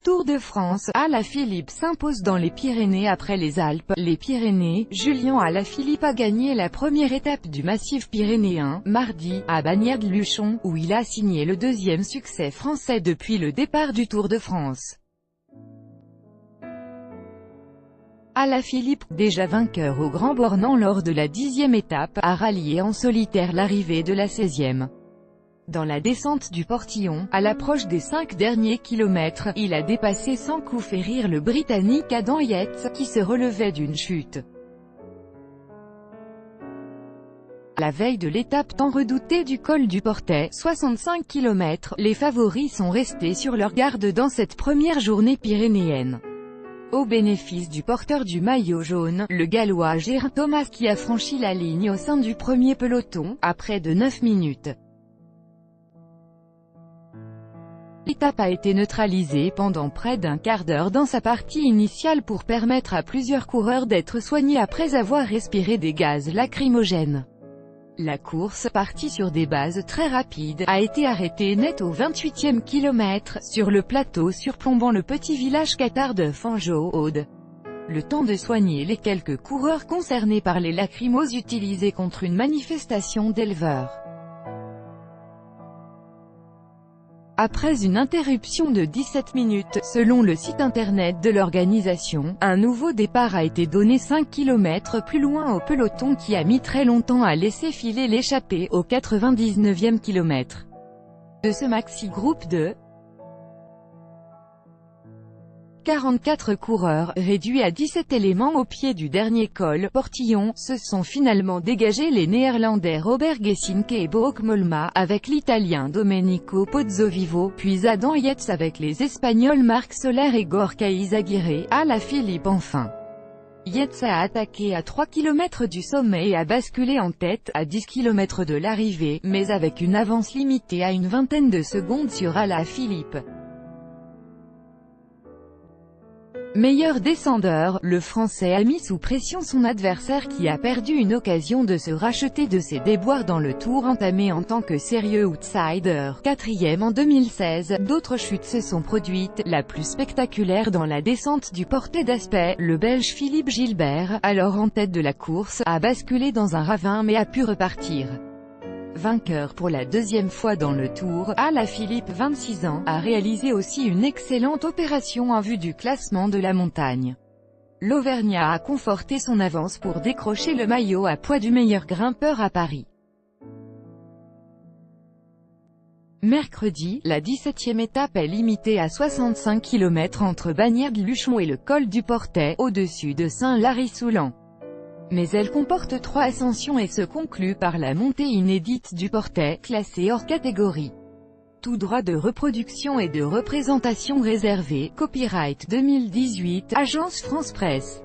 Tour de France, Alaphilippe s'impose dans les Pyrénées après les Alpes. Les Pyrénées, Julien Alaphilippe a gagné la première étape du massif pyrénéen, mardi, à Bagnères-de-Luchon, où il a signé le deuxième succès français depuis le départ du Tour de France. Alaphilippe, déjà vainqueur au Grand Bornand lors de la 10e étape, a rallié en solitaire l'arrivée de la 16e. Dans la descente du Portillon, à l'approche des 5 derniers kilomètres, il a dépassé sans coup férir le Britannique Adam Yates, qui se relevait d'une chute. La veille de l'étape tant redoutée du col du Portet, 65 km, les favoris sont restés sur leur garde dans cette première journée pyrénéenne. Au bénéfice du porteur du maillot jaune, le Gallois Geraint Thomas qui a franchi la ligne au sein du premier peloton, à près de 9 minutes. L'étape a été neutralisée pendant près d'un quart d'heure dans sa partie initiale pour permettre à plusieurs coureurs d'être soignés après avoir respiré des gaz lacrymogènes. La course, partie sur des bases très rapides, a été arrêtée net au 28e kilomètre, sur le plateau surplombant le petit village cathare de Fanjeaux-Aude. Le temps de soigner les quelques coureurs concernés par les lacrymos utilisés contre une manifestation d'éleveurs. Après une interruption de 17 minutes, selon le site internet de l'organisation, un nouveau départ a été donné 5 km plus loin au peloton qui a mis très longtemps à laisser filer l'échappée, au 99e kilomètre. De ce maxi-groupe de 44 coureurs, réduits à 17 éléments au pied du dernier col, Portillon, se sont finalement dégagés les Néerlandais Robert Gesink et Bauke Mollema, avec l'Italien Domenico Pozzovivo, puis Adam Yates avec les Espagnols Marc Soler et Gorka Izagirre. Alaphilippe enfin. Yates a attaqué à 3 km du sommet et a basculé en tête, à 10 km de l'arrivée, mais avec une avance limitée à une vingtaine de secondes sur Alaphilippe. Meilleur descendeur, le Français a mis sous pression son adversaire qui a perdu une occasion de se racheter de ses déboires dans le Tour entamé en tant que sérieux outsider, 4e en 2016. D'autres chutes se sont produites, la plus spectaculaire dans la descente du Portet d'Aspet. Le Belge Philippe Gilbert, alors en tête de la course, a basculé dans un ravin mais a pu repartir. Vainqueur pour la deuxième fois dans le Tour, Alaphilippe, 26 ans, a réalisé aussi une excellente opération en vue du classement de la montagne. L'Auvergnat a conforté son avance pour décrocher le maillot à poids du meilleur grimpeur à Paris. Mercredi, la 17e étape est limitée à 65 km entre Bagnères-de-Luchon et le col du Portet, au-dessus de Saint-Lary-Soulan. Mais elle comporte 3 ascensions et se conclut par la montée inédite du Portet, classée hors catégorie. Tout droit de reproduction et de représentation réservé, copyright 2018, Agence France Presse.